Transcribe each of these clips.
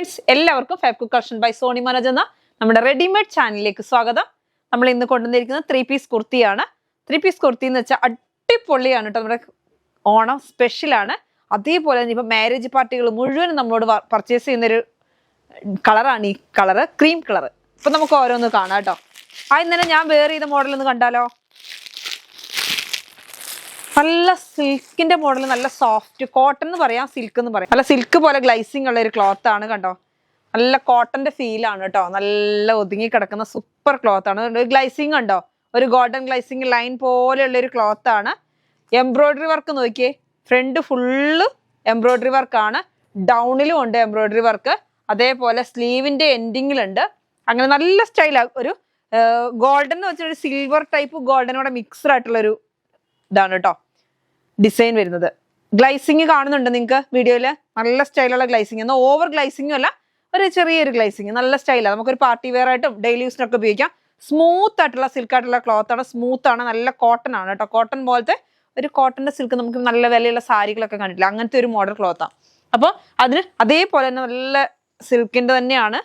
Friends എല്ലാവർക്കും fab cook collection by Soni Manoj എന്ന നമ്മുടെ റെഡിമെയ്ഡ് ചാനലിലേക്ക് സ്വാഗതം. നമ്മൾ ഇന്ന് കൊണ്ടുവന്നിരിക്കുന്നത് 3 പീസ് കുർത്തിയാണ്. 3 പീസ് കുർത്തി എന്ന് വെച്ചാൽ അടിപൊളിയാണ് കേട്ടോ. നമ്മുടെ ഓണം സ്പെഷ്യലാണ്. അതേപോലെ തന്നെ ഇപ്പൊ മാരേജ് പാർട്ടികൾ മുഴുവനും നമ്മളോട് പർച്ചേസ് ചെയ്യുന്നൊരു കളറാണ് ഈ കളറ്, ക്രീം കളർ. ഇപ്പൊ നമുക്ക് ഓരോന്ന് കാണാം കേട്ടോ. ഇന്നലെ ഞാൻ വേറെ ചെയ്ത മോഡൽ ഒന്ന് കണ്ടാലോ. നല്ല സിൽക്കിന്റെ മോഡൽ, നല്ല സോഫ്റ്റ് കോട്ടൺ എന്ന് പറയാം, സിൽക്ക് എന്ന് പറയാം. നല്ല സിൽക്ക് പോലെ ഗ്ലൈസിങ് ഉള്ള ഒരു ക്ലോത്ത് ആണ് കണ്ടോ. നല്ല കോട്ടന്റെ ഫീലാണ് കേട്ടോ. നല്ല ഒതുങ്ങി കിടക്കുന്ന സൂപ്പർ ക്ലോത്ത് ആണ്. ഗ്ലൈസിങ് ഉണ്ടോ, ഒരു ഗോൾഡൻ ഗ്ലൈസിങ് ലൈൻ പോലെയുള്ള ഒരു ക്ലോത്ത് ആണ്. എംബ്രോയിഡറി വർക്ക് നോക്കിയേ, ഫ്രണ്ട് ഫുള്ള് എംബ്രോയിഡറി വർക്കാണ്, ഡൗണിലും ഉണ്ട് എംബ്രോയിഡറി വർക്ക്. അതേപോലെ സ്ലീവിന്റെ എൻഡിങ്ങിലുണ്ട്. അങ്ങനെ നല്ല സ്റ്റൈലാണ്. ഒരു ഗോൾഡൻ എന്ന് വെച്ചാൽ ഒരു സിൽവർ ടൈപ്പ് ഗോൾഡനോടെ മിക്സ്ഡ് ആയിട്ടുള്ള ഒരു ഇതാണ് കേട്ടോ ഡിസൈൻ വരുന്നത്. ഗ്ലൈസിങ് കാണുന്നുണ്ട് നിങ്ങൾക്ക് വീഡിയോയില്. നല്ല സ്റ്റൈലുള്ള ഗ്ലൈസിങ്, എന്നാൽ ഓവർ ഗ്ലൈസിങ്ങും അല്ല, ഒരു ചെറിയൊരു ഗ്ലൈസിങ്. നല്ല സ്റ്റൈലാണ്. നമുക്കൊരു പാർട്ടി വെയർ ആയിട്ടും ഡെയിലി യൂസിനൊക്കെ ഉപയോഗിക്കാം. സ്മൂത്ത് ആയിട്ടുള്ള സിൽക്ക് ആയിട്ടുള്ള ക്ലോത്ത് ആണ്. സ്മൂത്ത് ആണ്, നല്ല കോട്ടൺ ആണ് കേട്ടോ. കോട്ടൺ പോലത്തെ ഒരു കോട്ടന്റെ സിൽക്ക് നമുക്ക് നല്ല വിലയുള്ള സാരികളൊക്കെ കണ്ടിട്ടില്ല, അങ്ങനത്തെ ഒരു മോഡൽ ക്ലോത്താണ്. അപ്പോൾ അതിന് അതേപോലെ തന്നെ നല്ല സിൽക്കിന്റെ തന്നെയാണ്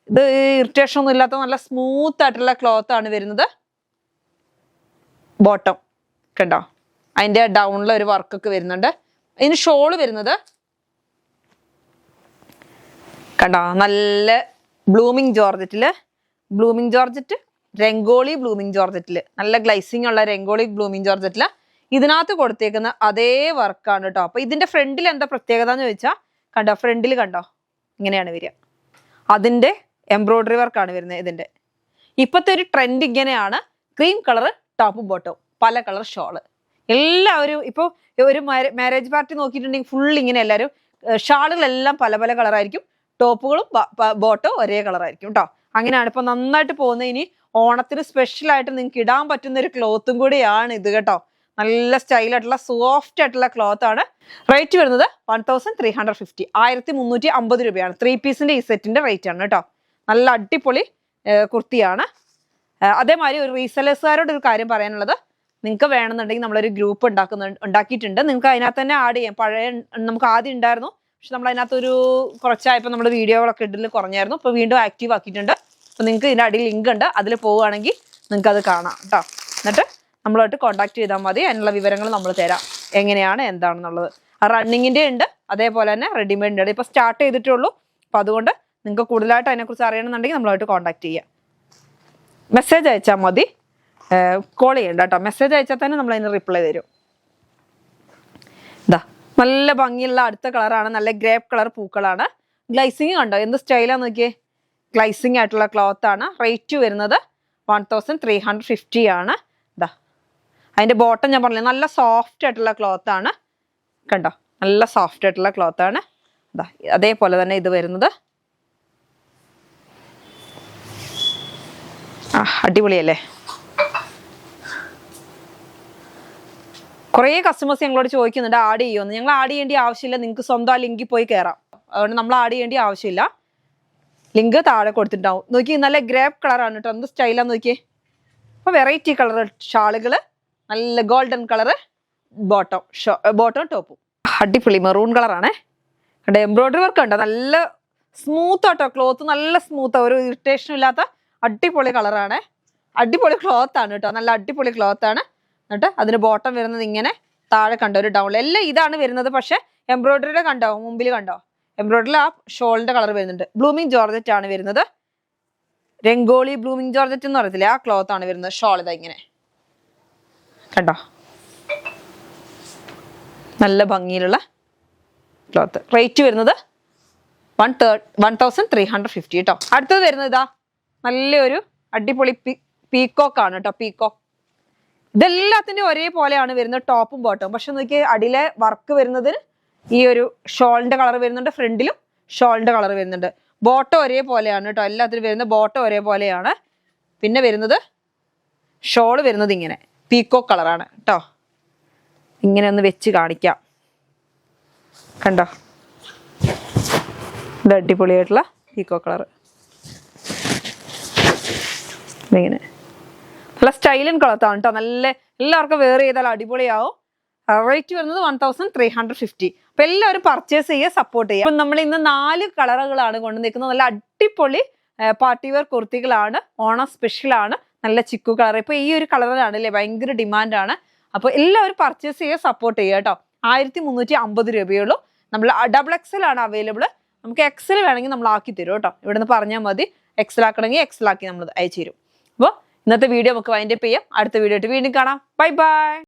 ഇത്. ഇറിറ്റേഷൻ ഒന്നും ഇല്ലാത്ത നല്ല സ്മൂത്ത് ആയിട്ടുള്ള ക്ലോത്ത് ആണ് വരുന്നത്. ബോട്ടം കണ്ടോ, അതിന്റെ ഡൗണിൽ ഒരു വർക്കൊക്കെ വരുന്നുണ്ട്. ഇതിന് ഷോള് വരുന്നത് കണ്ടോ, നല്ല ബ്ലൂമിങ് ജോർജറ്റില്, ബ്ലൂമിങ് ജോർജറ്റ്, രംഗോളി ബ്ലൂമിങ് ജോർജറ്റില്, നല്ല ഗ്ലൈസിങ് ഉള്ള രംഗോളി ബ്ലൂമിങ് ജോർജറ്റില് ഇതിനകത്ത് കൊടുത്തേക്കുന്ന അതേ വർക്കാണ് കേട്ടോ. അപ്പൊ ഇതിന്റെ ഫ്രണ്ടിൽ എന്താ പ്രത്യേകത എന്ന് ചോദിച്ചാൽ കണ്ടോ, ഫ്രണ്ടിൽ കണ്ടോ ഇങ്ങനെയാണ് വരിക. അതിന്റെ എംബ്രോയിഡറി വർക്കാണ് വരുന്നത് ഇതിന്റെ. ഇപ്പോഴത്തെ ഒരു ട്രെൻഡ് ഇങ്ങനെയാണ്, ക്രീം കളർ ടോപ്പും ബോട്ടവും, പല കളർ ഷോള്. എല്ലാവരും ഇപ്പോൾ ഒരു മാരേജ് പാർട്ടി നോക്കിയിട്ടുണ്ടെങ്കിൽ ഫുൾ ഇങ്ങനെ എല്ലാവരും ഷാളുകളെല്ലാം പല പല കളറായിരിക്കും, ടോപ്പുകളും ബോട്ടോ ഒരേ കളറായിരിക്കും കേട്ടോ. അങ്ങനെയാണ് ഇപ്പൊ നന്നായിട്ട് പോകുന്നത്. ഇനി ഓണത്തിന് സ്പെഷ്യലായിട്ട് നിങ്ങൾക്ക് ഇടാൻ പറ്റുന്ന ഒരു ക്ലോത്തും കൂടിയാണ് ഇത് കേട്ടോ. നല്ല സ്റ്റൈലായിട്ടുള്ള സോഫ്റ്റ് ആയിട്ടുള്ള ക്ലോത്ത് ആണ്. റേറ്റ് വരുന്നത് 1350, 1350 രൂപയാണ്. 3 പീസിന്റെ ഈ സെറ്റിന്റെ റേറ്റ് ആണ് കേട്ടോ. നല്ല അടിപൊളി കുർത്തിയാണ്. അതേമാതിരി ഒരു റീസെലേഴ്സുകാരോട് ഒരു കാര്യം പറയാനുള്ളത്, നിങ്ങൾക്ക് വേണമെന്നുണ്ടെങ്കിൽ നമ്മളൊരു ഗ്രൂപ്പ് ഉണ്ടാക്കിയിട്ടുണ്ട്. നിങ്ങൾക്ക് അതിനകത്ത് തന്നെ ആഡ് ചെയ്യാം. പഴയ നമുക്ക് ആദ്യം ഉണ്ടായിരുന്നു, പക്ഷെ നമ്മൾ അതിനകത്തൊരു കുറച്ചായപ്പോൾ നമ്മുടെ വീഡിയോകളൊക്കെ ഇടൽ കുറഞ്ഞായിരുന്നു. ഇപ്പോൾ വീണ്ടും ആക്റ്റീവ് ആക്കിയിട്ടുണ്ട്. അപ്പോൾ നിങ്ങൾക്ക് ഇതിൻ്റെ അടിയിൽ ലിങ്ക് ഉണ്ട്, അതിൽ പോവുകയാണെങ്കിൽ നിങ്ങൾക്ക് അത് കാണാം കേട്ടോ. എന്നിട്ട് നമ്മളായിട്ട് കോൺടാക്ട് ചെയ്താൽ മതി. അതിനുള്ള വിവരങ്ങൾ നമ്മൾ തരാം, എങ്ങനെയാണ് എന്താണെന്നുള്ളത്. റണ്ണിങ്ങിൻ്റെ ഉണ്ട്, അതേപോലെ തന്നെ റെഡിമെയ്ഡിൻ്റെ ഉണ്ട്. ഇപ്പോൾ സ്റ്റാർട്ട് ചെയ്തിട്ടേ ഉള്ളൂ. അപ്പോൾ അതുകൊണ്ട് നിങ്ങൾക്ക് കൂടുതലായിട്ട് അതിനെക്കുറിച്ച് അറിയണമെന്നുണ്ടെങ്കിൽ നമ്മളായിട്ട് കോൺടാക്ട് ചെയ്യുക. മെസ്സേജ് അയച്ചാൽ മതി, കോൾ ചെയ്യണ്ട കേട്ടോ. മെസ്സേജ് അയച്ചാൽ തന്നെ നമ്മൾ അതിന് റിപ്ലൈ തരും. ഇതാ നല്ല ഭംഗിയുള്ള അടുത്ത കളറാണ്, നല്ല ഗ്രേപ്പ് കളർ പൂക്കളാണ്. ഗ്ലൈസിങ് കണ്ടോ, എന്ത് സ്റ്റൈലാന്ന് നോക്കിയേ. ഗ്ലൈസിങ് ആയിട്ടുള്ള ക്ലോത്ത് ആണ്. റേറ്റ് വരുന്നത് 1350 ആണ്. ഇതാ അതിന്റെ ബോട്ടം ഞാൻ പറഞ്ഞില്ലേ, നല്ല സോഫ്റ്റ് ആയിട്ടുള്ള ക്ലോത്ത് ആണ് കണ്ടോ. നല്ല സോഫ്റ്റ് ആയിട്ടുള്ള ക്ലോത്ത് ആണ്. ഇതാ അതേപോലെ തന്നെ ഇത് വരുന്നത് അടിപൊളിയല്ലേ. കുറേ കസ്റ്റമേഴ്സ് ഞങ്ങളോട് ചോദിക്കുന്നുണ്ട് ആഡ് ചെയ്യുമെന്ന്. ഞങ്ങൾ ആഡ് ചെയ്യേണ്ട ആവശ്യമില്ല, നിങ്ങൾക്ക് സ്വന്തം ആ ലിങ്കിൽ പോയി കയറാം. അതുകൊണ്ട് നമ്മൾ ആഡ് ചെയ്യേണ്ട ആവശ്യമില്ല. ലിങ്ക് താഴെ കൊടുത്തിട്ടുണ്ടാവും. നോക്കി, നല്ല ഗ്രേപ്പ് കളറാണ് കേട്ടോ. എന്ത് സ്റ്റൈലാന്ന് നോക്കിയേ. അപ്പോൾ വെറൈറ്റി കളർ ഷാളുകൾ, നല്ല ഗോൾഡൻ കളറ് ബോട്ടം ടോപ്പും. അടിപൊളി മെറൂൺ കളറാണേ കണ്ടോ. എംബ്രോയിഡറി വർക്ക് ഉണ്ടോ, നല്ല സ്മൂത്ത് ആട്ടോ ക്ലോത്ത്, നല്ല സ്മൂത്ത്, ഒരു ഇറിറ്റേഷനും ഇല്ലാത്ത അടിപൊളി കളറാണ്. അടിപൊളി ക്ലോത്ത് ആണ് കേട്ടോ, നല്ല അടിപൊളി ക്ലോത്ത് ആണ്. എന്നിട്ട് അതിന് ബോട്ടം വരുന്നത് ഇങ്ങനെ താഴെ കണ്ടോ, ഒരു ഡൗൺ എല്ലാം ഇതാണ് വരുന്നത്. പക്ഷെ എംബ്രോയിഡറിയുടെ കണ്ടോ, മുമ്പിൽ കണ്ടോ എംബ്രോയിഡറിയിൽ ആ ഷോളിന്റെ കളർ വരുന്നുണ്ട്. ബ്ലൂമിങ് ജോർജറ്റ് ആണ് വരുന്നത്. രംഗോളി ബ്ലൂമിങ് ജോർജറ്റ് എന്ന് പറയത്തില്ലേ, ആ ക്ലോത്ത് ആണ് വരുന്നത്. ഷോൾ ഇതാ ഇങ്ങനെ കണ്ടോ, നല്ല ഭംഗിയിലുള്ള ക്ലോത്ത്. റേറ്റ് വരുന്നത് 1350 കേട്ടോ. അടുത്തത് വരുന്നത് ഇതാ നല്ലൊരു അടിപൊളി പീക്കോക്ക് ആണ് കേട്ടോ. പീക്കോക്ക് ഇതെല്ലാത്തിൻ്റെ ഒരേപോലെയാണ് വരുന്നത്, ടോപ്പും ബോട്ടവും. പക്ഷെ നോക്കി അടിയിലെ വർക്ക് വരുന്നതിന് ഈ ഒരു ഷോളിന്റെ കളർ വരുന്നുണ്ട്, ഫ്രണ്ടിലും ഷോളിന്റെ കളർ വരുന്നുണ്ട്. ബോട്ടം ഒരേപോലെയാണ് കേട്ടോ. എല്ലാത്തിനും വരുന്ന ബോട്ടം ഒരേപോലെയാണ്. പിന്നെ വരുന്നത് ഷോള് വരുന്നത് ഇങ്ങനെ പീക്കോക്ക് കളറാണ് കേട്ടോ. ഇങ്ങനെ ഒന്ന് വെച്ച് കാണിക്കാം കണ്ടോ. ഇത് അടിപൊളിയായിട്ടുള്ള പീക്കോക്ക് കളർ. ഇങ്ങനെ നല്ല സ്റ്റൈലൻ ക്ലോത്താണ് കേട്ടോ. നല്ല എല്ലാവർക്കും വെയർ ചെയ്താൽ അടിപൊളിയാവും. റേറ്റ് വരുന്നത് 1350. അപ്പൊ എല്ലാവരും പർച്ചേസ് ചെയ്യുക, സപ്പോർട്ട് ചെയ്യുക. അപ്പൊ നമ്മൾ ഇന്ന് 4 കളറുകളാണ് കൊണ്ടുവന്നിരിക്കുന്നത്. നല്ല അടിപൊളി പാർട്ടി വെയർ കുർത്തികളാണ്, ഓണം സ്പെഷ്യൽ ആണ്. നല്ല ചിക്കു കളർ, ഇപ്പൊ ഈ ഒരു കളറിലാണ് അല്ലേ ഭയങ്കര ഡിമാൻഡാണ്. അപ്പൊ എല്ലാവരും പർച്ചേസ് ചെയ്യുക, സപ്പോർട്ട് ചെയ്യുക കേട്ടോ. 1350 രൂപയുള്ളൂ. നമ്മൾ XXL ആണ് അവൈലബിൾ. നമുക്ക് XL വേണമെങ്കിൽ നമ്മൾ ആക്കി തരും കേട്ടോ. ഇവിടെ നിന്ന് പറഞ്ഞാൽ മതി. XL ആക്കണമെങ്കിൽ XL ആക്കി നമ്മൾ അയച്ചു തരും. അപ്പോൾ ഇന്നത്തെ വീഡിയോ നമുക്ക് വൈൻഡപ്പ് ചെയ്യാം. അടുത്ത വീഡിയോ ആയിട്ട് വീണ്ടും കാണാം. Bye bye.